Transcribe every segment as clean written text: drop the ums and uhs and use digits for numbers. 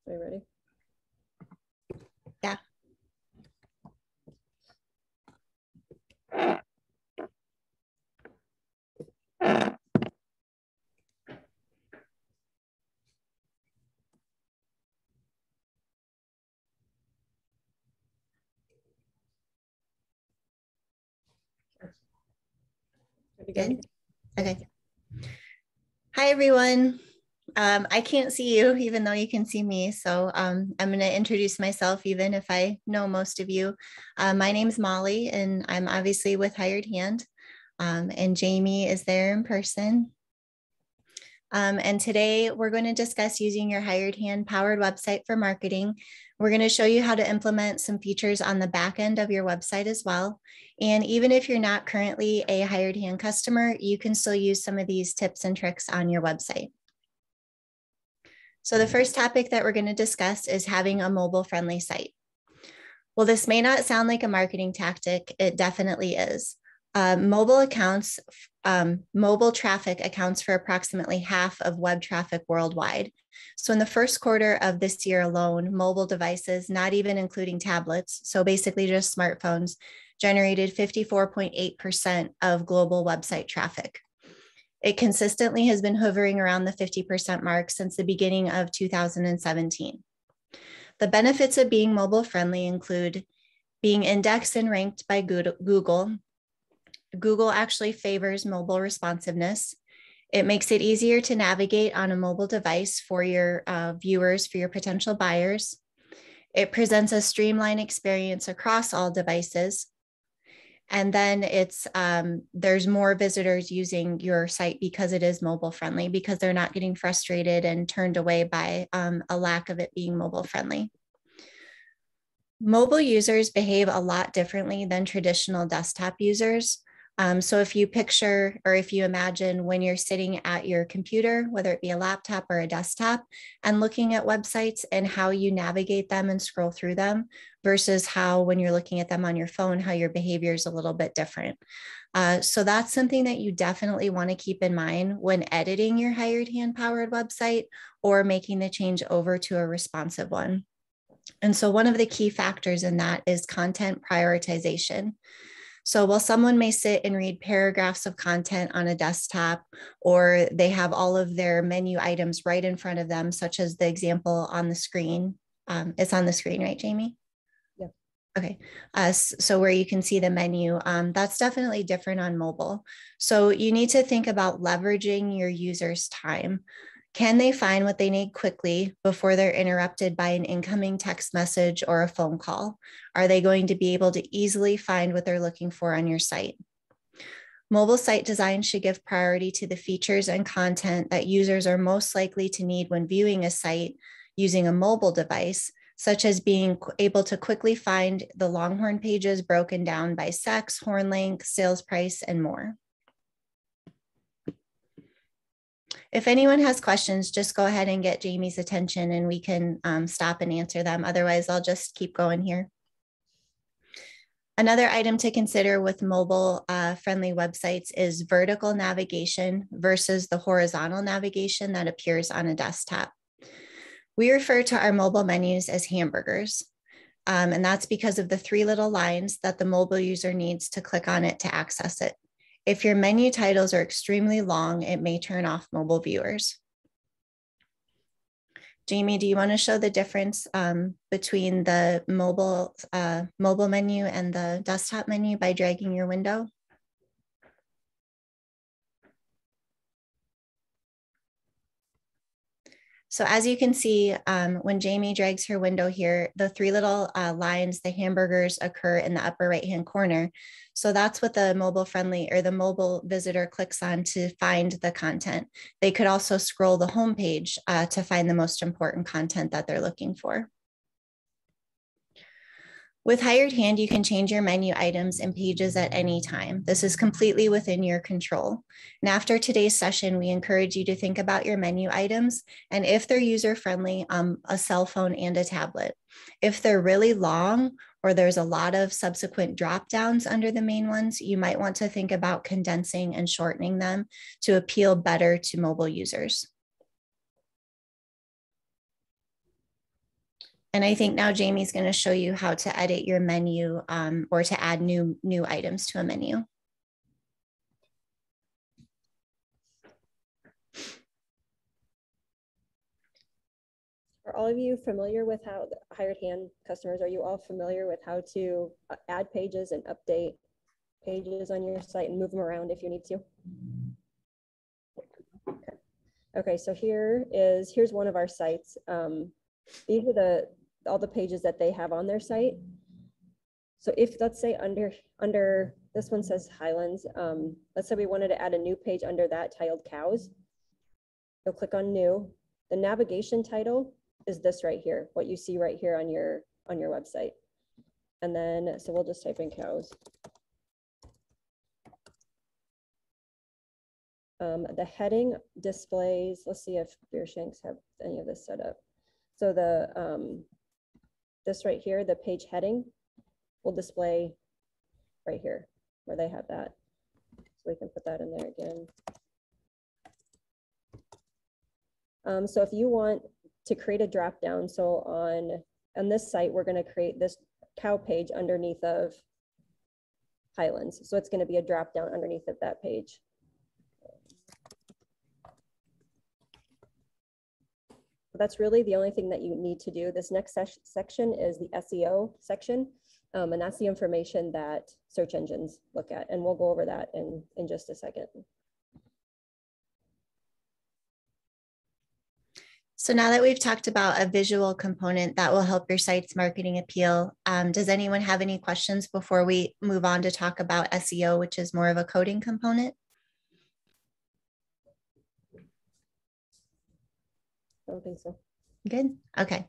Are you ready? Yeah. Good. Okay. Hi, everyone. I can't see you, even though you can see me. So I'm going to introduce myself, even if I know most of you. My name's Molly, and I'm obviously with Hired Hand. And Jamie is there in person. And today we're going to discuss using your Hired Hand powered website for marketing. We're going to show you how to implement some features on the back end of your website as well. And even if you're not currently a Hired Hand customer, you can still use some of these tips and tricks on your website. So the first topic that we're going to discuss is having a mobile-friendly site. Well, this may not sound like a marketing tactic. It definitely is. Mobile traffic accounts for approximately half of web traffic worldwide. So in the first quarter of this year alone, mobile devices, not even including tablets, so basically just smartphones, generated 54.8% of global website traffic. It consistently has been hovering around the 50% mark since the beginning of 2017. The benefits of being mobile friendly include being indexed and ranked by Google. Google actually favors mobile responsiveness. It makes it easier to navigate on a mobile device for your viewers, for your potential buyers. It presents a streamlined experience across all devices. And then there's more visitors using your site because it is mobile friendly, because they're not getting frustrated and turned away by a lack of it being mobile friendly. Mobile users behave a lot differently than traditional desktop users. So if you picture or if you imagine when you're sitting at your computer, whether it be a laptop or a desktop, and looking at websites and how you navigate them and scroll through them versus how when you're looking at them on your phone, how your behavior is a little bit different. So that's something that you definitely want to keep in mind when editing your Hired Hand powered website or making the change over to a responsive one. And so one of the key factors in that is content prioritization. So while someone may sit and read paragraphs of content on a desktop, or they have all of their menu items right in front of them, such as the example on the screen. It's on the screen, right, Jamie? Yeah. Okay. So where you can see the menu, that's definitely different on mobile. So you need to think about leveraging your users' time. Can they find what they need quickly before they're interrupted by an incoming text message or a phone call? Are they going to be able to easily find what they're looking for on your site? Mobile site design should give priority to the features and content that users are most likely to need when viewing a site using a mobile device, such as being able to quickly find the Longhorn pages broken down by sex, horn length, sales price, and more. If anyone has questions, just go ahead and get Jamie's attention and we can stop and answer them. Otherwise, I'll just keep going here. Another item to consider with mobile friendly websites is vertical navigation versus the horizontal navigation that appears on a desktop. We refer to our mobile menus as hamburgers. And that's because of the three little lines that the mobile user needs to click on it to access it. If your menu titles are extremely long, it may turn off mobile viewers. Jamie, do you want to show the difference between the mobile menu and the desktop menu by dragging your window? So as you can see, when Jamie drags her window here, the three little lines, the hamburgers, occur in the upper right-hand corner. So that's what the mobile friendly or the mobile visitor clicks on to find the content. They could also scroll the home page to find the most important content that they're looking for. With Hired Hand, you can change your menu items and pages at any time. This is completely within your control. And after today's session, we encourage you to think about your menu items and if they're user-friendly, a cell phone and a tablet. If they're really long or there's a lot of subsequent drop-downs under the main ones, you might want to think about condensing and shortening them to appeal better to mobile users. And I think now Jamie's going to show you how to edit your menu or to add new items to a menu. Are all of you familiar with how Hired Hand customers, are you all familiar with how to add pages and update pages on your site and move them around if you need to? Okay, so here's one of our sites. These are all the pages that they have on their site. So if, let's say under this one says Highlands, let's say we wanted to add a new page under that titled cows. You'll click on new. The navigation title is this right here, what you see right here on your website. And then, so we'll just type in cows. The heading displays, let's see if Beershanks have any of this set up. So this right here, the page heading will display right here where they have that. So we can put that in there again. So if you want to create a drop down, so on this site, we're going to create this cow page underneath of Highlands. So it's going to be a drop down underneath of that page. That's really the only thing that you need to do. This next section is the SEO section, and that's the information that search engines look at, and we'll go over that in just a second. So now that we've talked about a visual component that will help your site's marketing appeal, does anyone have any questions before we move on to talk about SEO, which is more of a coding component? I don't think so. Good. Okay.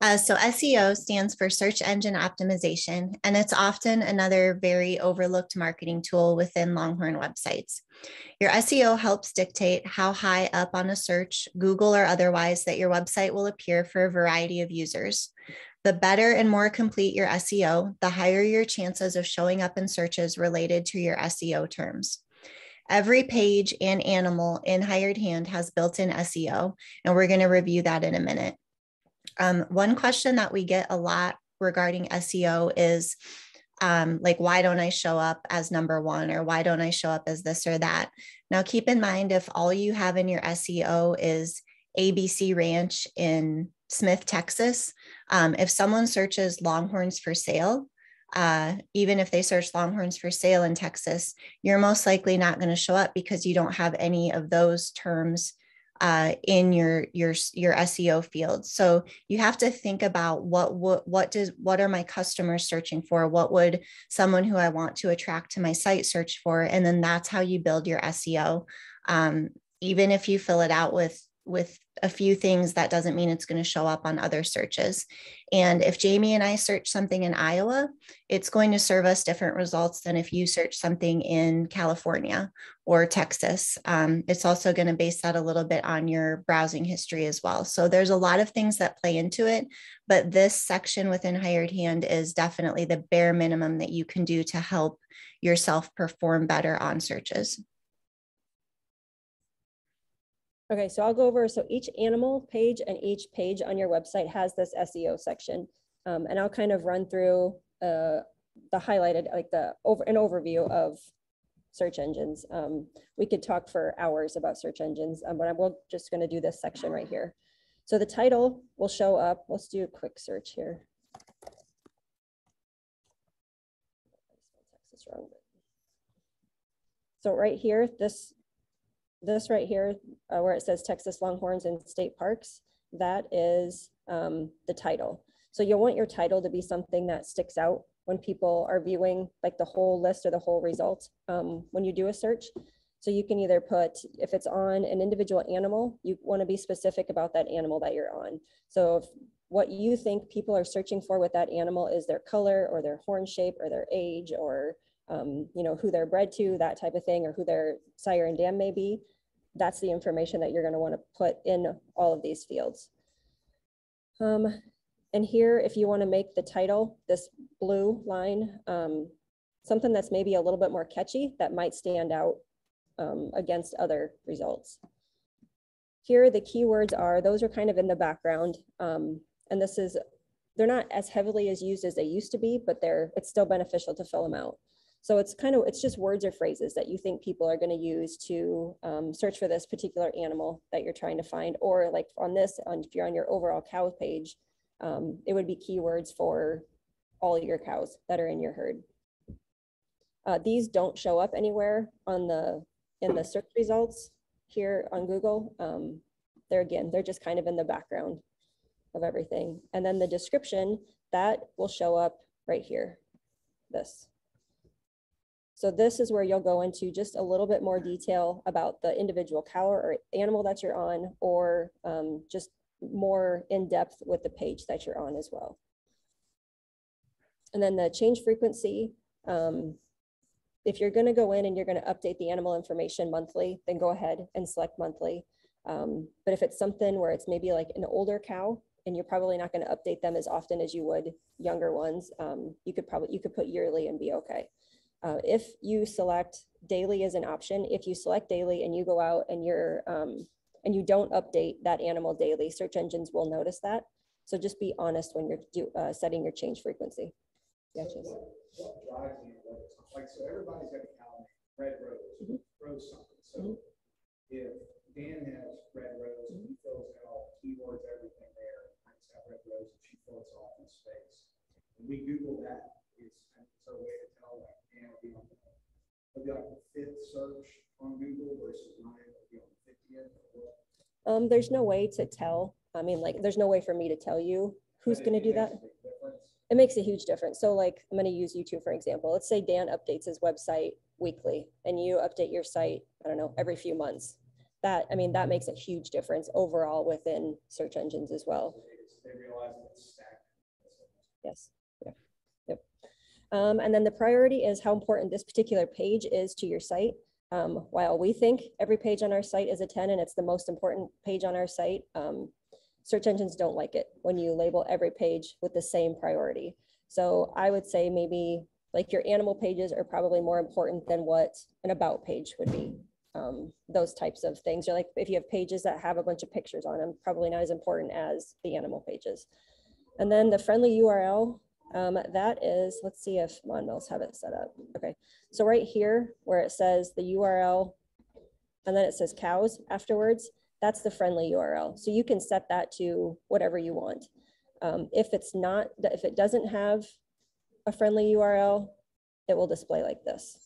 So SEO stands for search engine optimization, and it's often another very overlooked marketing tool within Longhorn websites. Your SEO helps dictate how high up on a search, Google or otherwise, that your website will appear for a variety of users. The better and more complete your SEO, the higher your chances of showing up in searches related to your SEO terms. Every page and animal in Hired Hand has built-in SEO, and we're going to review that in a minute. One question that we get a lot regarding SEO is like, why don't I show up as #1, or why don't I show up as this or that? Now, keep in mind, if all you have in your SEO is ABC Ranch in Smith, Texas, if someone searches Longhorns for sale, even if they search Longhorns for sale in Texas, you're most likely not going to show up because you don't have any of those terms in your SEO field. So you have to think about what are my customers searching for? What would someone who I want to attract to my site search for? And then that's how you build your SEO. Even if you fill it out with a few things, that doesn't mean it's going to show up on other searches. And if Jamie and I search something in Iowa, it's going to serve us different results than if you search something in California or Texas. It's also going to base that a little bit on your browsing history as well. So there's a lot of things that play into it, but this section within Hired Hand is definitely the bare minimum that you can do to help yourself perform better on searches. Okay, so I'll go over, so each animal page and each page on your website has this SEO section. And I'll kind of run through the highlighted, like an overview of search engines. We could talk for hours about search engines, but I'm just gonna do this section right here. So the title will show up. Let's do a quick search here. So right here, this right here, where it says Texas Longhorns and State Parks, that is the title. So you'll want your title to be something that sticks out when people are viewing like the whole list or the whole result when you do a search. So you can either put, if it's on an individual animal, you want to be specific about that animal that you're on. So if what you think people are searching for with that animal is their color or their horn shape or their age or you know, who they're bred to, that type of thing, or who their sire and dam may be, that's the information that you're going to want to put in all of these fields. And here, if you want to make the title, this blue line, something that's maybe a little bit more catchy, that might stand out against other results. Here, the keywords are, those are kind of in the background. And they're not as heavily as used as they used to be, but it's still beneficial to fill them out. So it's just words or phrases that you think people are going to use to search for this particular animal that you're trying to find, or like if you're on your overall cow page, it would be keywords for all your cows that are in your herd. These don't show up anywhere in the search results here on Google. They're just kind of in the background of everything. And then the description, that will show up right here, this. So this is where you'll go into just a little bit more detail about the individual cow or animal that you're on, or just more in depth with the page that you're on as well. And then the change frequency, if you're going to go in and you're going to update the animal information monthly, then go ahead and select monthly. But if it's something where it's maybe like an older cow and you're probably not going to update them as often as you would younger ones, you could put yearly and be okay. If you select daily as an option, if you select daily and you go out and and you don't update that animal daily, search engines will notice that. So just be honest when you're setting your change frequency. Yeah, so what drives the analytics? Like, so everybody's got a cow named Red Rose, Rose something. So if Dan has Red Rose and he fills out keywords, everything there, I just have Red Rose and she fills off in space. And we Google that, it's a way to tell that Dan will be on the 5th search on Google versus mine will be on the 50th. There's no way to tell. I mean, like, there's no way for me to tell you who's going to do that. It makes a huge difference. So like, I'm going to use YouTube, for example. Let's say Dan updates his website weekly and you update your site, I don't know, every few months. That makes a huge difference overall within search engines as well. They realize it's stacked. Yes. Yeah. Yep. And then the priority is how important this particular page is to your site. While we think every page on our site is a 10 and it's the most important page on our site, search engines don't like it when you label every page with the same priority. So I would say maybe like your animal pages are probably more important than what an about page would be. Those types of things. Or like if you have pages that have a bunch of pictures on them, probably not as important as the animal pages. And then the friendly URL, that is, let's see if Monmouths have it set up. Okay, so right here where it says the URL and then it says cows afterwards, that's the friendly URL. So you can set that to whatever you want. If it doesn't have a friendly URL, it will display like this.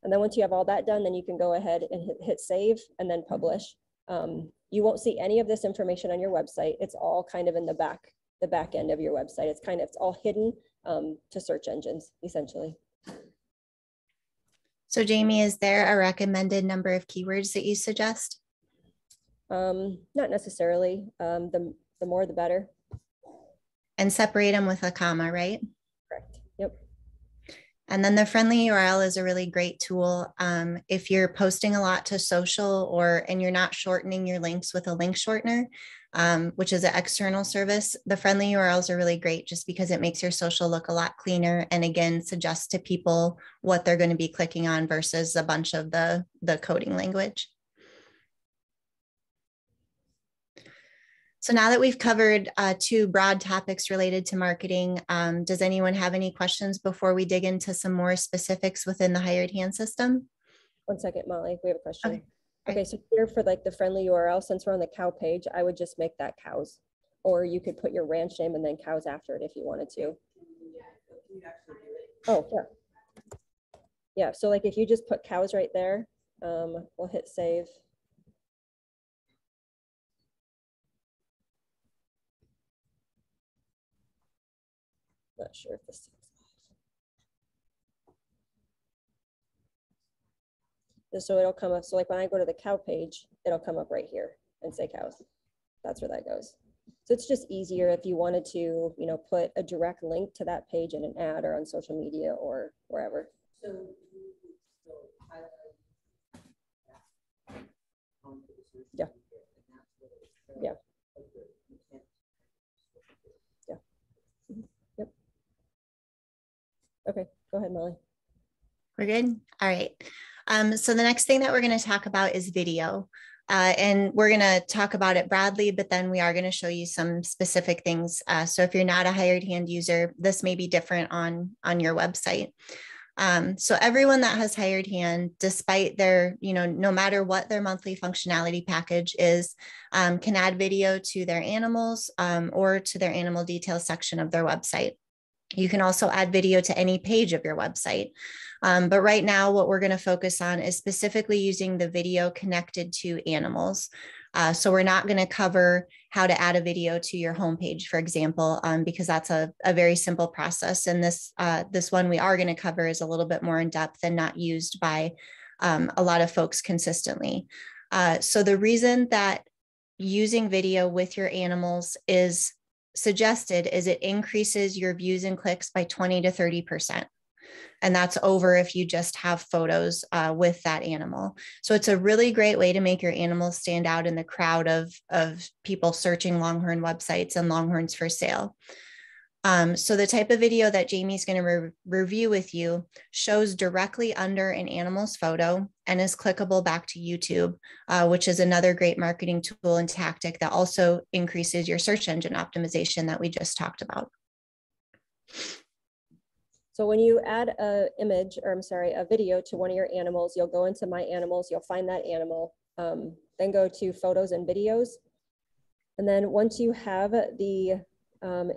And then once you have all that done, then you can go ahead and hit save and then publish. You won't see any of this information on your website. It's all kind of in the back end of your website. It's all hidden to search engines, essentially. So Jamie, is there a recommended number of keywords that you suggest? Not necessarily. The more, the better. And separate them with a comma, right? Correct. Yep. And then the friendly URL is a really great tool. If you're posting a lot to social and you're not shortening your links with a link shortener, which is an external service, the friendly URLs are really great just because it makes your social look a lot cleaner. And again, suggests to people what they're going to be clicking on versus a bunch of the coding language. So now that we've covered 2 broad topics related to marketing, does anyone have any questions before we dig into some more specifics within the Hired Hand system? One second, Molly, we have a question. Okay. Okay, so here for like the friendly URL, since we're on the cow page, I would just make that cows, or you could put your ranch name and then cows after it if you wanted to. Oh, yeah. Yeah, so like if you just put cows right there, we'll hit save. Not sure if this is. So it'll come up. So like when I go to the cow page, it'll come up right here and say cows. That's where that goes. So it's just easier if you wanted to, you know, put a direct link to that page in an ad or on social media or wherever. Yeah. Yeah. Yeah. Yep. Okay, go ahead, Molly. We're good. All right. So the next thing that we're going to talk about is video. And we're going to talk about it broadly, but then we are going to show you some specific things. So if you're not a hired hand user, this may be different on your website. So everyone that has hired hand, despite their, no matter what their monthly functionality package is, can add video to their animals or to their animal details section of their website. You can also add video to any page of your website. But right now, what we're going to focus on is specifically using the video connected to animals. So we're not going to cover how to add a video to your homepage, for example, because that's a very simple process. And this one we are going to cover is a little bit more in depth and not used by a lot of folks consistently. So the reason that using video with your animals is suggested is it increases your views and clicks by 20 to 30%. And that's over if you just have photos with that animal. So it's a really great way to make your animals stand out in the crowd of people searching Longhorn websites and Longhorns for sale. So the type of video that Jamie's going to review with you shows directly under an animal's photo and is clickable back to YouTube, which is another great marketing tool and tactic that also increases your search engine optimization that we just talked about. So when you add a video to one of your animals, you'll go into My Animals, you'll find that animal, then go to Photos and Videos. And then once you have the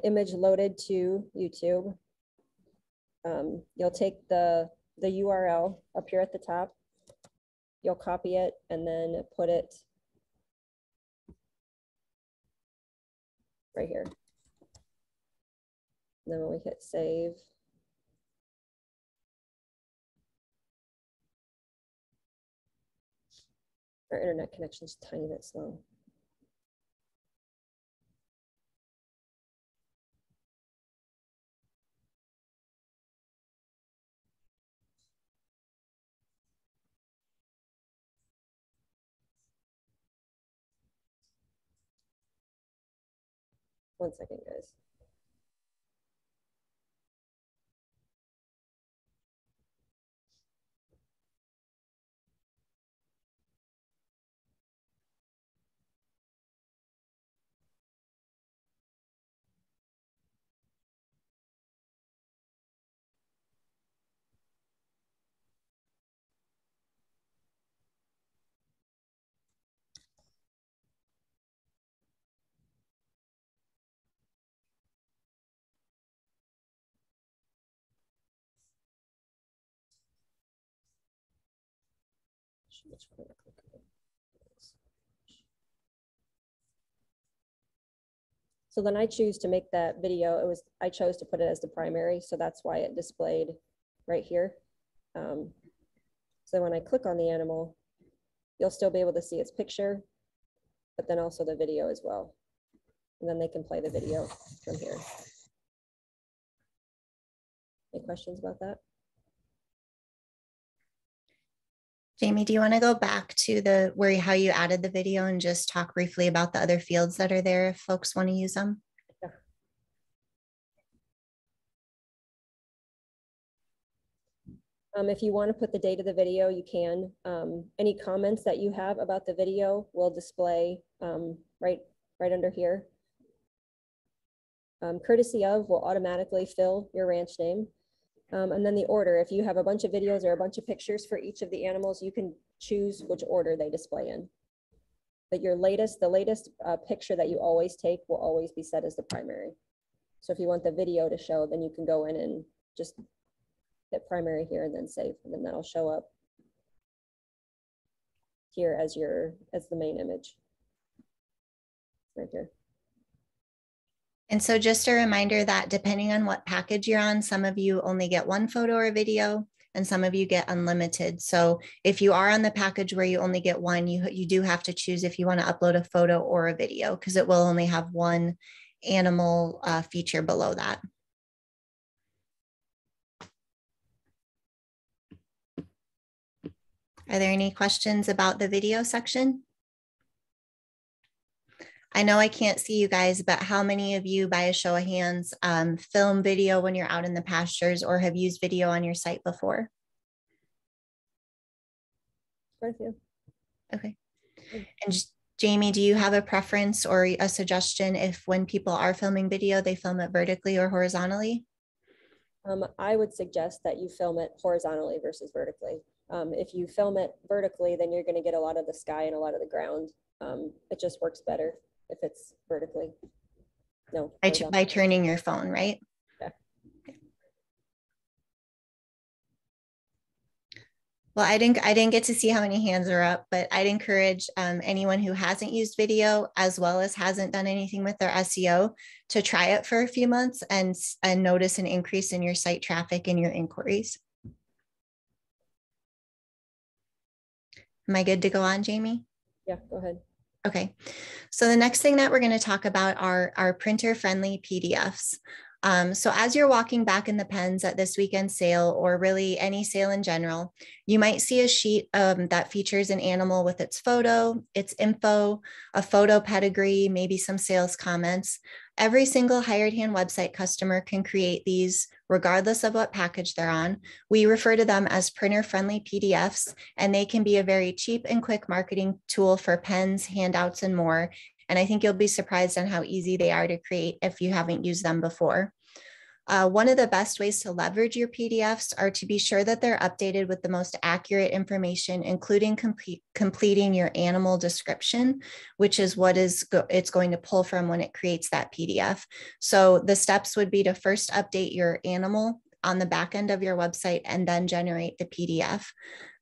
image loaded to YouTube, you'll take the URL up here at the top, you'll copy it and then put it right here. And then when we hit save, our internet connection is a tiny bit slow. One second, guys. So then I choose to make that video. I chose to put it as the primary, so that's why it displayed right here. So when I click on the animal, you'll still be able to see its picture, but then also the video as well. And then they can play the video from here. Any questions about that? Jamie, do you want to go back to how you added the video and just talk briefly about the other fields that are there if folks want to use them? Yeah. If you want to put the date of the video, you can. Any comments that you have about the video will display right under here. Courtesy of will automatically fill your ranch name. And then the order, if you have a bunch of videos or a bunch of pictures for each of the animals, you can choose which order they display in. But the latest picture that you always take will always be set as the primary. So if you want the video to show, then you can go in and just hit primary here and then save, and then that'll show up here as the main image right here. And so just a reminder that depending on what package you're on, some of you only get one photo or video and some of you get unlimited. So if you are on the package where you only get one, you do have to choose if you want to upload a photo or a video, because it will only have one animal feature below that. Are there any questions about the video section? I know I can't see you guys, but how many of you, by a show of hands, film video when you're out in the pastures or have used video on your site before? Quite a few. Okay. And Jamie, do you have a preference or a suggestion if when people are filming video, they film it vertically or horizontally? I would suggest that you film it horizontally versus vertically. If you film it vertically, then you're going to get a lot of the sky and a lot of the ground. It just works better if it's vertically. No, by turning your phone, right? Yeah. Well, I didn't get to see how many hands are up, but I'd encourage anyone who hasn't used video as well as hasn't done anything with their SEO to try it for a few months and notice an increase in your site traffic and your inquiries. Am I good to go on, Jamie? Yeah, go ahead. Okay, so the next thing that we're going to talk about are our printer-friendly PDFs. So as you're walking back in the pens at this weekend sale, or really any sale in general, you might see a sheet that features an animal with its photo, its info, a photo pedigree, maybe some sales comments. Every single Hired Hand website customer can create these regardless of what package they're on. We refer to them as printer-friendly PDFs, and they can be a very cheap and quick marketing tool for pens, handouts, and more. And I think you'll be surprised on how easy they are to create if you haven't used them before. One of the best ways to leverage your PDFs are to be sure that they're updated with the most accurate information, including completing your animal description, which is what it's going to pull from when it creates that PDF. So the steps would be to first update your animal on the back end of your website and then generate the PDF.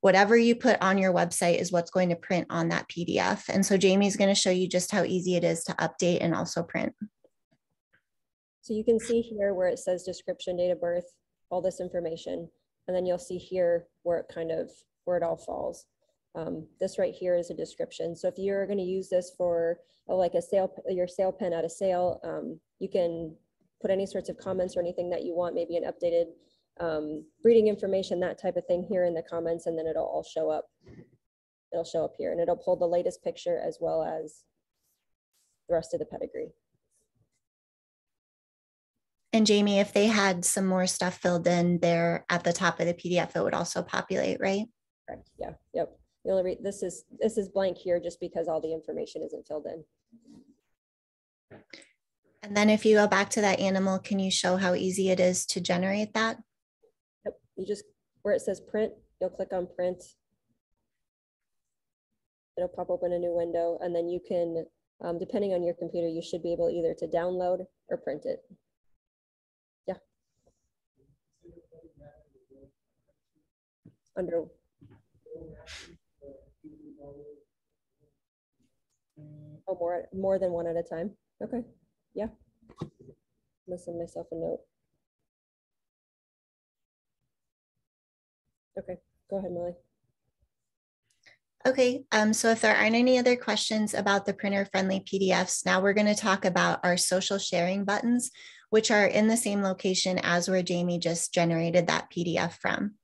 Whatever you put on your website is what's going to print on that PDF. And so Jamie's going to show you just how easy it is to update and also print. So you can see here where it says description, date of birth, all this information, and then you'll see here where it all falls. This right here is a description. So if you're going to use this for like your sale pen at a sale, you can put any sorts of comments or anything that you want, maybe an updated breeding information, that type of thing here in the comments, and then it'll all show up. It'll show up here, and it'll pull the latest picture as well as the rest of the pedigree. And Jamie, if they had some more stuff filled in there at the top of the PDF, it would also populate, right? Correct. Yeah. Yep. The only this is blank here just because all the information isn't filled in. And then if you go back to that animal, can you show how easy it is to generate that? Yep. You just, where it says print, you'll click on print. It'll pop open a new window, and then you can, depending on your computer, you should be able either to download or print it. Yeah. Under. Oh, more than one at a time. Okay. Yeah. I'm gonna send myself a note. Okay, go ahead, Molly. Okay, so if there aren't any other questions about the printer-friendly PDFs, now we're going to talk about our social sharing buttons, which are in the same location as where Jamie just generated that PDF from.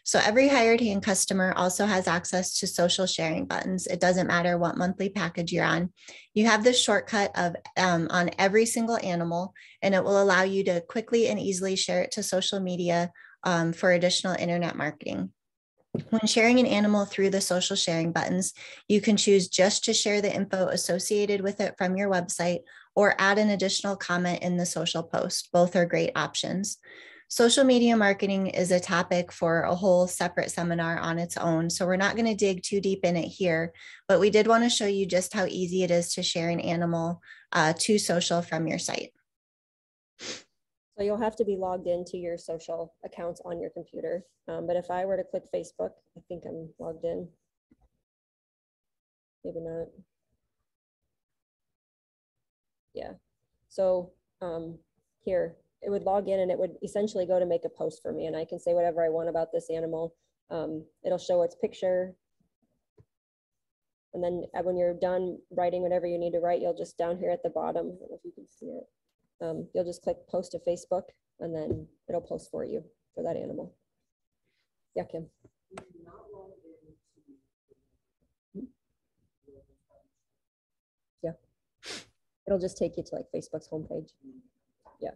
So every Hired Hand customer also has access to social sharing buttons. It doesn't matter what monthly package you're on. You have this shortcut of on every single animal, and it will allow you to quickly and easily share it to social media for additional internet marketing. When sharing an animal through the social sharing buttons, you can choose just to share the info associated with it from your website or add an additional comment in the social post. Both are great options. Social media marketing is a topic for a whole separate seminar on its own, so we're not going to dig too deep in it here, but we did want to show you just how easy it is to share an animal to social from your site. So you'll have to be logged into your social accounts on your computer. But if I were to click Facebook, I think I'm logged in. Maybe not. Yeah. So here, it would log in and it would essentially go to make a post for me, and I can say whatever I want about this animal. It'll show its picture. And then when you're done writing whatever you need to write, you'll just down here at the bottom, I don't know if you can see it. You'll just click post to Facebook, and then it'll post for you for that animal. Yeah, Kim. Yeah. It'll just take you to like Facebook's homepage. Yeah.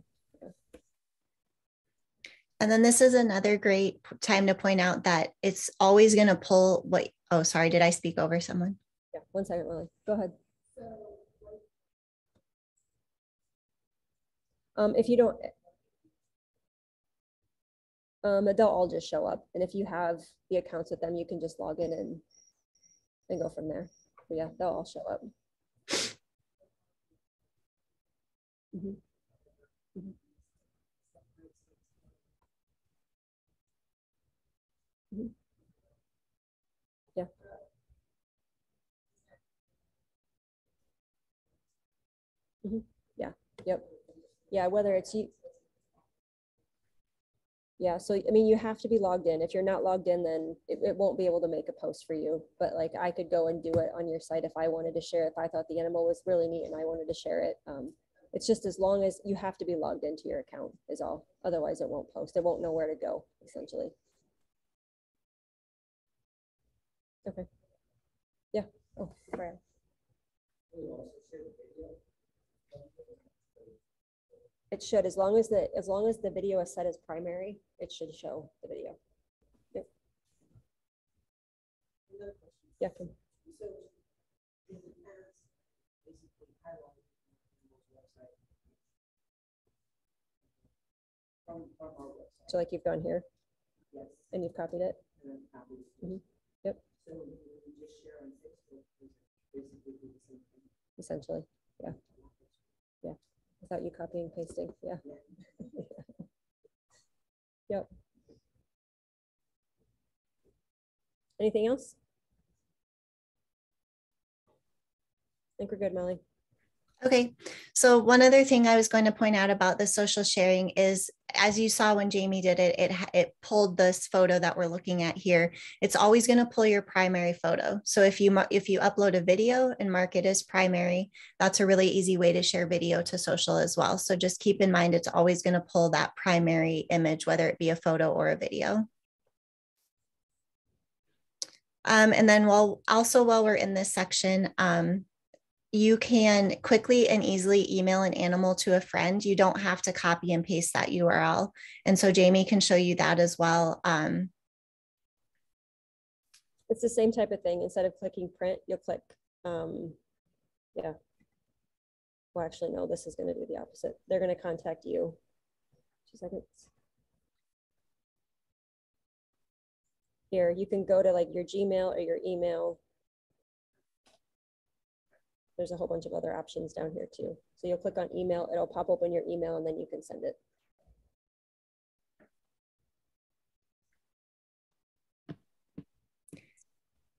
And then this is another great time to point out that it's always going to pull what, oh, sorry, did I speak over someone? Yeah. 1 second, Lily. Go ahead. If you don't, they'll all just show up. And if you have the accounts with them, you can just log in and go from there. But yeah, they'll all show up. Mhm. Mhm. Mhm. Yeah. Mhm. Yeah. Yep. Yeah. Whether it's you. Yeah. So, I mean, you have to be logged in. If you're not logged in, then it won't be able to make a post for you. But like I could go and do it on your site if I wanted to share, if I thought the animal was really neat and I wanted to share it. It's just as long as you have to be logged into your account is all. Otherwise, it won't post. It won't know where to go, essentially. Okay. Yeah. Oh, Brian. It should, as long as the video is set as primary, it should show the video. Yep. Yeah. Kim. So like you've gone here and you've copied it. Mhm. Yep. Essentially, yeah. Yeah. Without you copying and pasting, yeah. Yep. Anything else? I think we're good, Molly. Okay, so one other thing I was going to point out about the social sharing is, as you saw when Jamie did it, it pulled this photo that we're looking at here. It's always going to pull your primary photo. So if you upload a video and mark it as primary, that's a really easy way to share video to social as well. So just keep in mind, it's always going to pull that primary image, whether it be a photo or a video. And then while we're in this section, you can quickly and easily email an animal to a friend. You don't have to copy and paste that URL. And so Jamie can show you that as well. It's the same type of thing. Instead of clicking print, you'll click, yeah. Well, actually, no, this is going to do the opposite. They're going to contact you. 2 seconds. Here, you can go to like your Gmail or your email. There's a whole bunch of other options down here too. So you'll click on email, it'll pop open your email and then you can send it.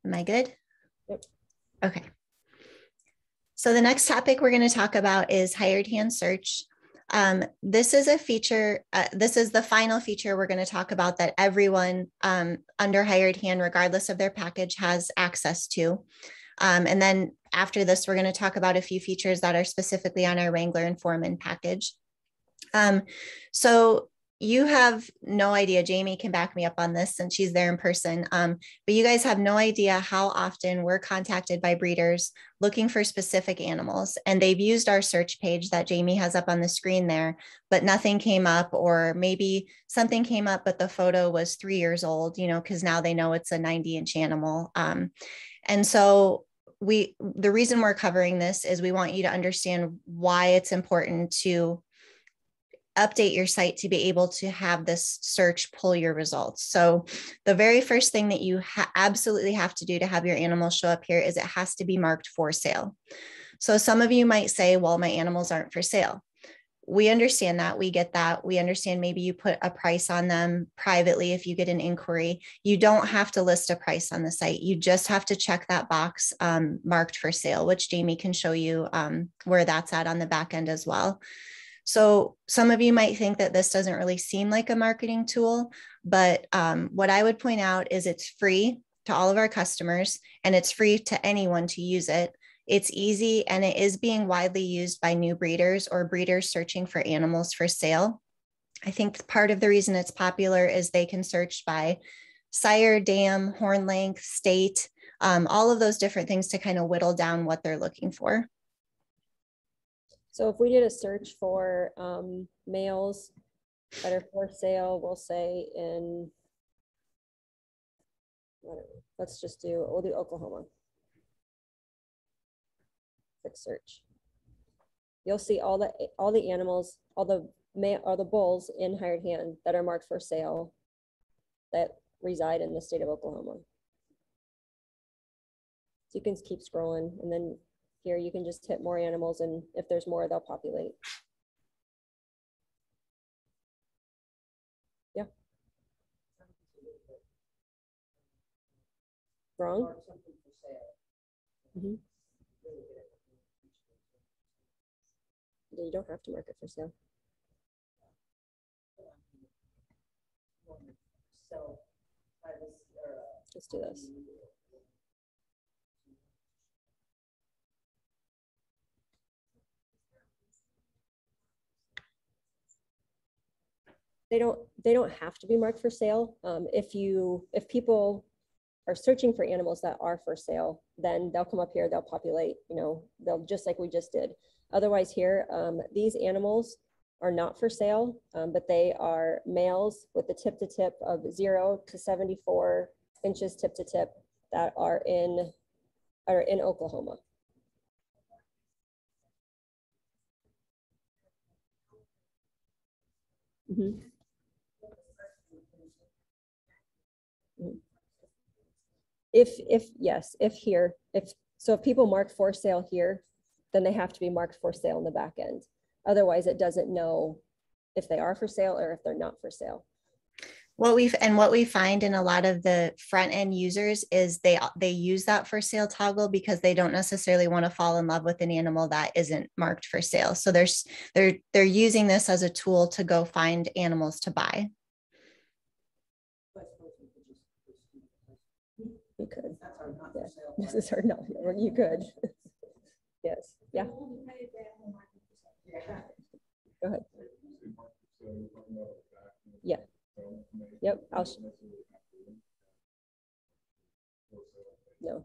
Am I good? Yep. Okay. So the next topic we're going to talk about is hired hand search. This is a feature, this is the final feature we're going to talk about that everyone under hired hand, regardless of their package, has access to. And then after this, we're going to talk about a few features that are specifically on our Wrangler and Foreman package. So you have no idea, Jamie can back me up on this since she's there in person, but you guys have no idea how often we're contacted by breeders looking for specific animals. And they've used our search page that Jamie has up on the screen there, but nothing came up, or maybe something came up, but the photo was 3 years old, you know, because now they know it's a 90-inch animal. And so the reason we're covering this is we want you to understand why it's important to update your site to be able to have this search pull your results. So the very first thing that you absolutely have to do to have your animal show up here is it has to be marked for sale. So some of you might say, well, my animals aren't for sale. We understand that. We get that. We understand maybe you put a price on them privately if you get an inquiry. You don't have to list a price on the site. You just have to check that box marked for sale, which Jamie can show you where that's at on the back end as well. So some of you might think that this doesn't really seem like a marketing tool, but what I would point out is it's free to all of our customers and it's free to anyone to use it. It's easy and it is being widely used by new breeders or breeders searching for animals for sale. I think part of the reason it's popular is they can search by sire, dam, horn length, state, all of those different things to kind of whittle down what they're looking for. So if we did a search for males that are for sale, we'll say in, we'll do Oklahoma. click search. You'll see all the animals, all the bulls in Hired Hand that are marked for sale that reside in the state of Oklahoma. So you can keep scrolling, and then here you can just hit more animals, and if there's more, they'll populate. Yeah. Wrong? Mm-hmm. You don't have to mark it for sale. Let's do this. They don't have to be marked for sale. If people are searching for animals that are for sale, then they'll come up here, they'll populate, they'll just like we just did. Otherwise here, these animals are not for sale, but they are males with the tip to tip of 0 to 74 inches tip to tip that are in Oklahoma. Mm-hmm. If people mark for sale here, then they have to be marked for sale in the back end. Otherwise, it doesn't know if they are for sale or if they're not for sale. What we find in a lot of the front end users is they use that for sale toggle because they don't necessarily want to fall in love with an animal that isn't marked for sale. So they're using this as a tool to go find animals to buy. You could. Yeah. This is our not. You could. Yes. Yeah. Go ahead. Yeah. Yep. No.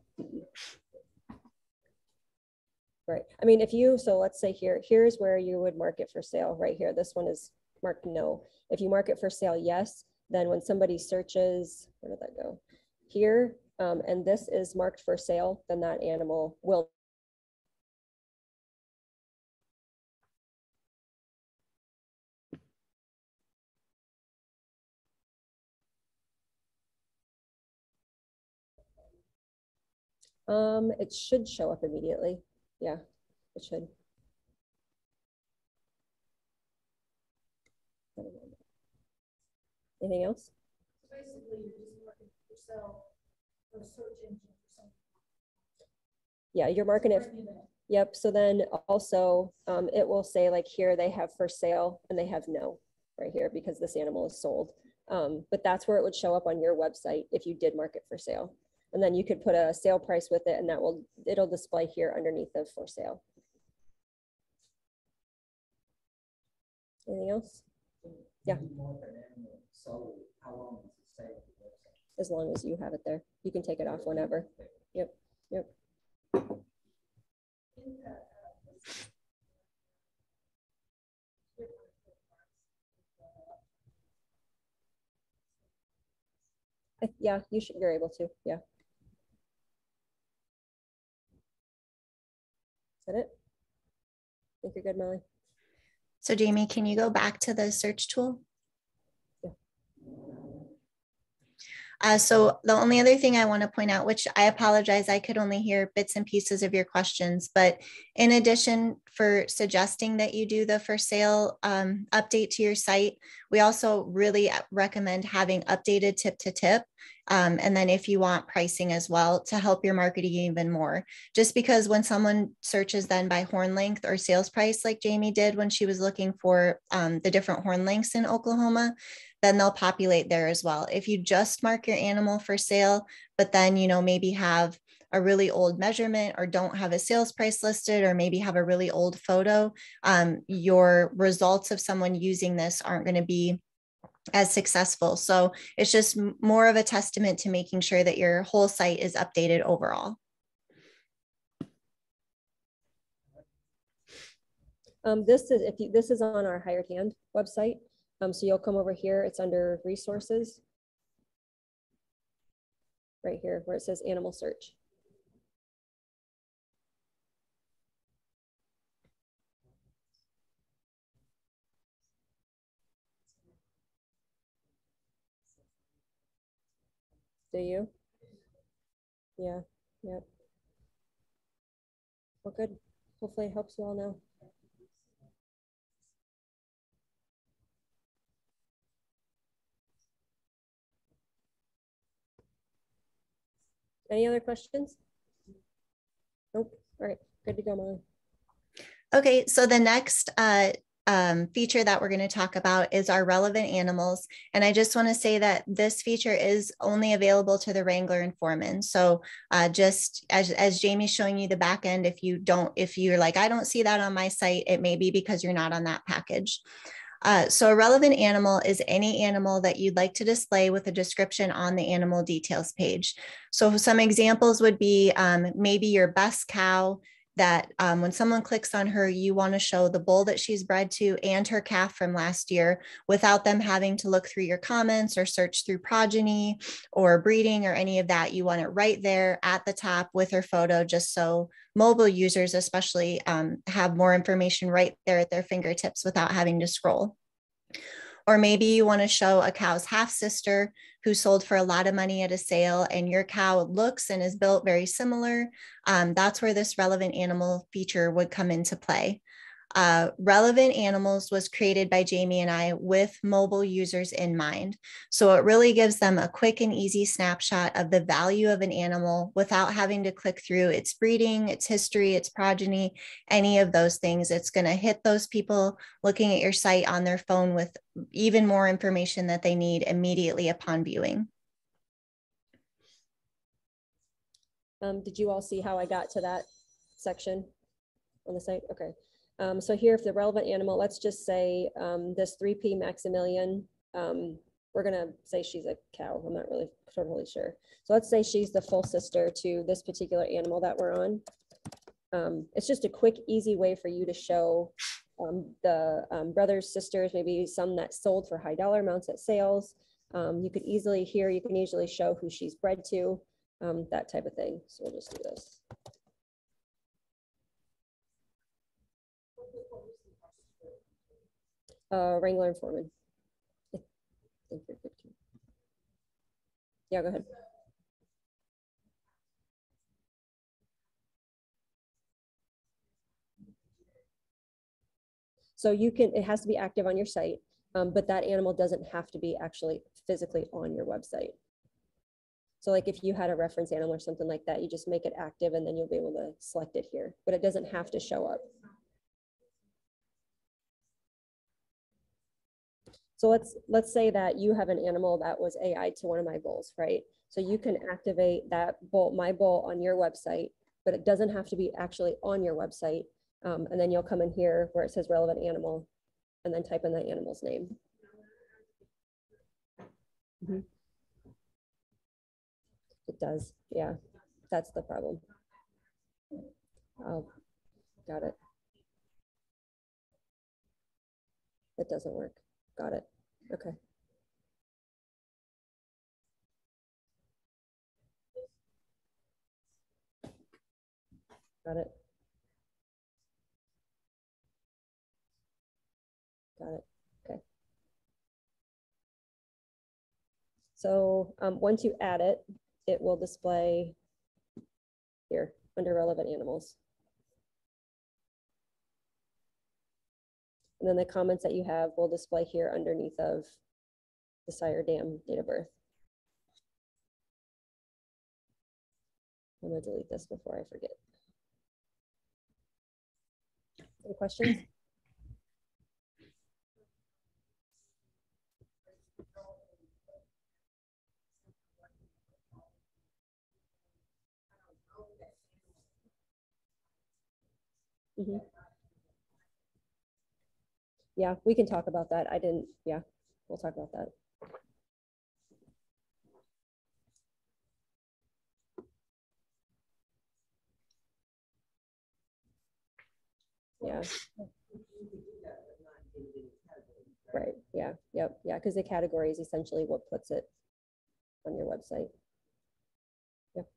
Right. I mean, so let's say here's where you would mark it for sale right here. This one is marked no. If you mark it for sale, yes, then when somebody searches, where did that go? Here, and this is marked for sale, then that animal will. It should show up immediately. Yeah, it should. Anything else? Basically, you're just marking for sale for search engine for something. Yeah, you're marking it. Yep. So then also it will say like here they have for sale and they have no right here because this animal is sold. But that's where it would show up on your website if you did mark it for sale. And then you could put a sale price with it and it'll display here underneath of for sale. Anything else? Yeah. As long as you have it there. You can take it off whenever. Yep. Yep. Yeah, you're able to. Yeah. Is that it? I think you're good, Molly. So Jamie, can you go back to the search tool? So the only other thing I want to point out, which I apologize, I could only hear bits and pieces of your questions, but in addition for suggesting that you do the for sale update to your site, we also really recommend having updated tip to tip. And then if you want pricing as well to help your marketing even more, just because when someone searches then by horn length or sales price, like Jamie did when she was looking for the different horn lengths in Oklahoma, then they'll populate there as well. If you just mark your animal for sale, but then, maybe have a really old measurement or don't have a sales price listed, or maybe have a really old photo, your results of someone using this aren't going to be as successful. So it's just more of a testament to making sure that your whole site is updated overall. This is on our Hired Hand website. So you'll come over here, it's under resources. Right here where it says animal search. Do you? Yeah, yeah. Well, good. Hopefully it helps you all now. Any other questions? Nope. All right, good to go, Molly. Okay, so the next feature that we're going to talk about is our relevant animals. And I just want to say that this feature is only available to the Wrangler and Foreman. So just as Jamie's showing you the back end, if you're like, I don't see that on my site, it may be because you're not on that package. So a relevant animal is any animal that you'd like to display with a description on the animal details page. So some examples would be maybe your best cow that when someone clicks on her, you want to show the bull that she's bred to and her calf from last year without them having to look through your comments or search through progeny or breeding or any of that. You want it right there at the top with her photo, just so mobile users especially have more information right there at their fingertips without having to scroll. Or maybe you want to show a cow's half sister who sold for a lot of money at a sale and your cow looks and is built very similar. That's where this relevant animal feature would come into play. Relevant Animals was created by Jamie and I with mobile users in mind. So it really gives them a quick and easy snapshot of the value of an animal without having to click through its breeding, its history, its progeny, any of those things. It's going to hit those people looking at your site on their phone with even more information that they need immediately upon viewing. Did you all see how I got to that section on the site? Okay. So here, if the relevant animal, let's just say this 3P Maximilian, we're gonna say she's a cow. I'm not really totally sure. So let's say she's the full sister to this particular animal that we're on. It's just a quick, easy way for you to show the brothers, sisters, maybe some that sold for high dollar amounts at sales. You can easily show who she's bred to, that type of thing. So we'll just do this. Wrangler and Foreman. I think you're good too. Yeah, go ahead. So you can, it has to be active on your site, but that animal doesn't have to be actually physically on your website. So like if you had a reference animal or something like that, you just make it active and then you'll be able to select it here, but it doesn't have to show up. So let's say that you have an animal that was AI to one of my bulls, right? So you can activate that bull, my bull, on your website, but it doesn't have to be actually on your website. And then you'll come in here where it says relevant animal and then type in the animal's name. Mm-hmm. It does, yeah, that's the problem. Oh, got it. It doesn't work. Got it. Okay. Got it. Got it. Okay. So once you add it, it will display here under relevant animals. And then the comments that you have will display here underneath of the sire dam date of birth. I'm gonna delete this before I forget. Any questions? Mm-hmm. Yeah, we can talk about that. Yeah, we'll talk about that. Yeah. Right, yeah, yep, yeah, because the category is essentially what puts it on your website. Yep.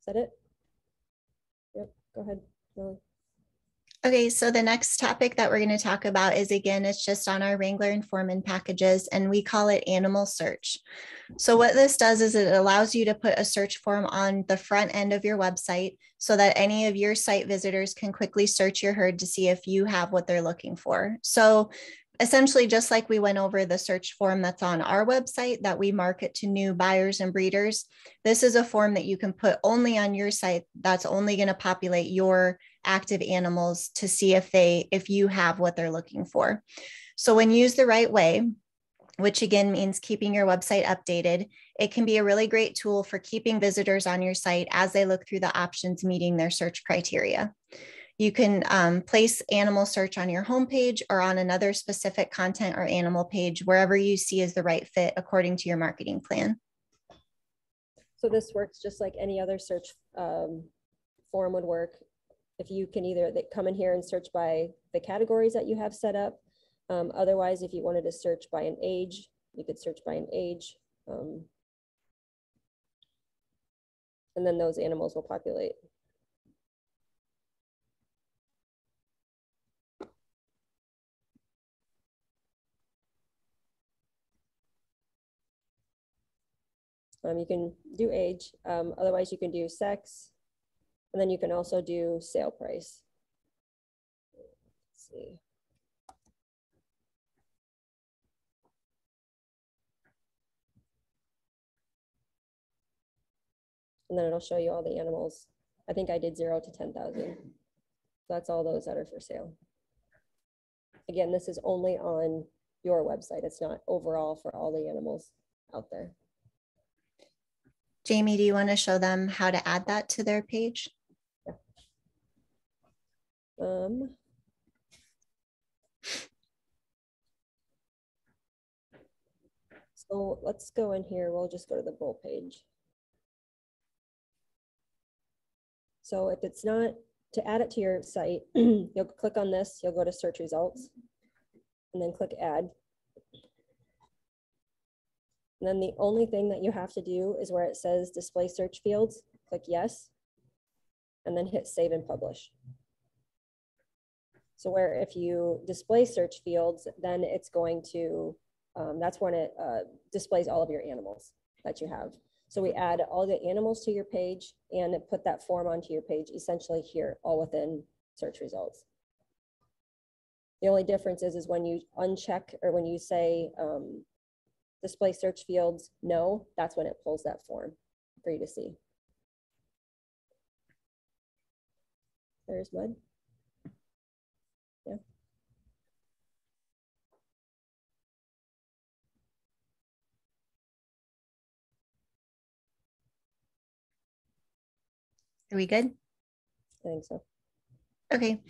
Is that it? Yep, go ahead, Molly. Okay, so the next topic that we're going to talk about is, again, it's just on our Wrangler and Foreman packages, and we call it animal search. So what this does is it allows you to put a search form on the front end of your website so that any of your site visitors can quickly search your herd to see if you have what they're looking for. So essentially, just like we went over the search form that's on our website that we market to new buyers and breeders, this is a form that you can put only on your site that's only going to populate your active animals to see if you have what they're looking for. So when used the right way, which again means keeping your website updated, it can be a really great tool for keeping visitors on your site as they look through the options meeting their search criteria. You can place animal search on your homepage or on another specific content or animal page, wherever you see is the right fit according to your marketing plan. So this works just like any other search form would work. If you can either come in here and search by the categories that you have set up. Otherwise, if you wanted to search by an age, you could search by an age. And then those animals will populate. You can do age, otherwise you can do sex, and then you can also do sale price. Let's see. And then it'll show you all the animals. I think I did 0 to 10,000. So that's all those that are for sale. Again, this is only on your website. It's not overall for all the animals out there. Jamie, do you want to show them how to add that to their page? Yeah. So let's go in here. We'll just go to the bull page. So if it's not, to add it to your site, you'll click on this, you'll go to search results, and then click add. And then the only thing that you have to do is where it says display search fields, click yes, and then hit save and publish. So where if you display search fields, then it's going to, that's when it displays all of your animals that you have. So we add all the animals to your page and put that form onto your page, essentially here, all within search results. The only difference is when you uncheck or when you say display search fields, no, that's when it pulls that form for you to see. There's Mud. Yeah. Are we good? I think so. Okay.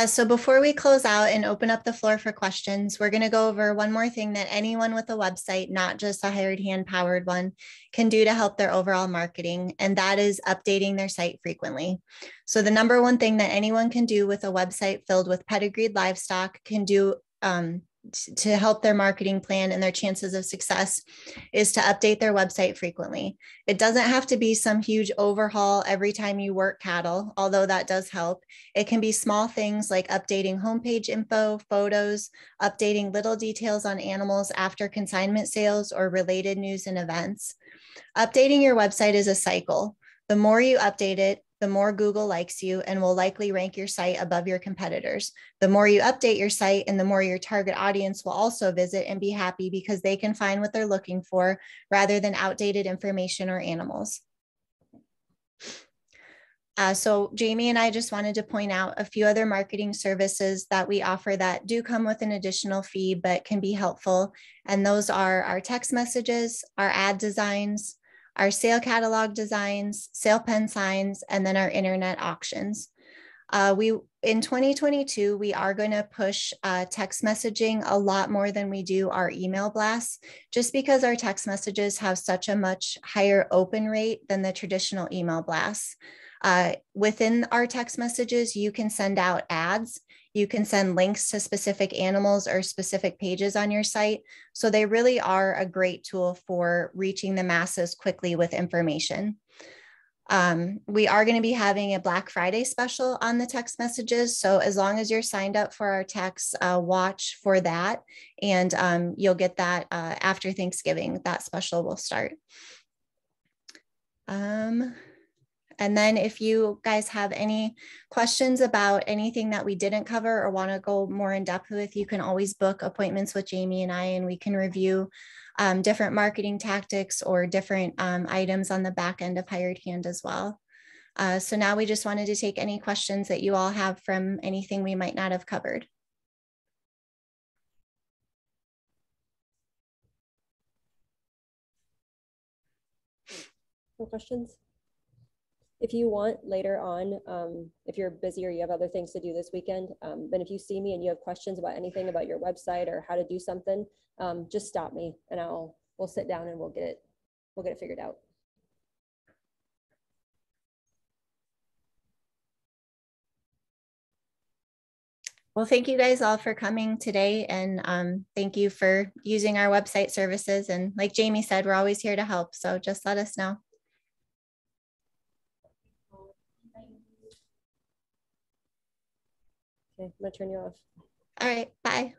So before we close out and open up the floor for questions, we're going to go over one more thing that anyone with a website, not just a hired hand powered one, can do to help their overall marketing, and that is updating their site frequently. So the number one thing that anyone can do with a website filled with pedigreed livestock can do to help their marketing plan and their chances of success is to update their website frequently. It doesn't have to be some huge overhaul every time you work cattle, although that does help. It can be small things like updating homepage info, photos, updating little details on animals after consignment sales or related news and events. Updating your website is a cycle. The more you update it, the more Google likes you and will likely rank your site above your competitors. The more you update your site and the more your target audience will also visit and be happy because they can find what they're looking for rather than outdated information or animals. So Jamie and I just wanted to point out a few other marketing services that we offer that do come with an additional fee, but can be helpful. And those are our text messages, our ad designs, our sale catalog designs, sale pen signs, and then our internet auctions. In 2022, we are going to push text messaging a lot more than we do our email blasts, just because our text messages have such a much higher open rate than the traditional email blasts. Within our text messages, you can send out ads. You can send links to specific animals or specific pages on your site. So they really are a great tool for reaching the masses quickly with information. We are going to be having a Black Friday special on the text messages. So as long as you're signed up for our text, watch for that. And you'll get that after Thanksgiving. That special will start. And then if you guys have any questions about anything that we didn't cover or want to go more in depth with, you can always book appointments with Jamie and I, and we can review different marketing tactics or different items on the back end of Hired Hand as well. So now we just wanted to take any questions that you all have from anything we might not have covered. No questions? If you want later on, if you're busy or you have other things to do this weekend, but if you see me and you have questions about anything about your website or how to do something, just stop me and we'll sit down and we'll get it figured out. Well, thank you guys all for coming today, and thank you for using our website services. And like Jamie said, we're always here to help, so just let us know. Okay, I'm gonna turn you off. All right, bye.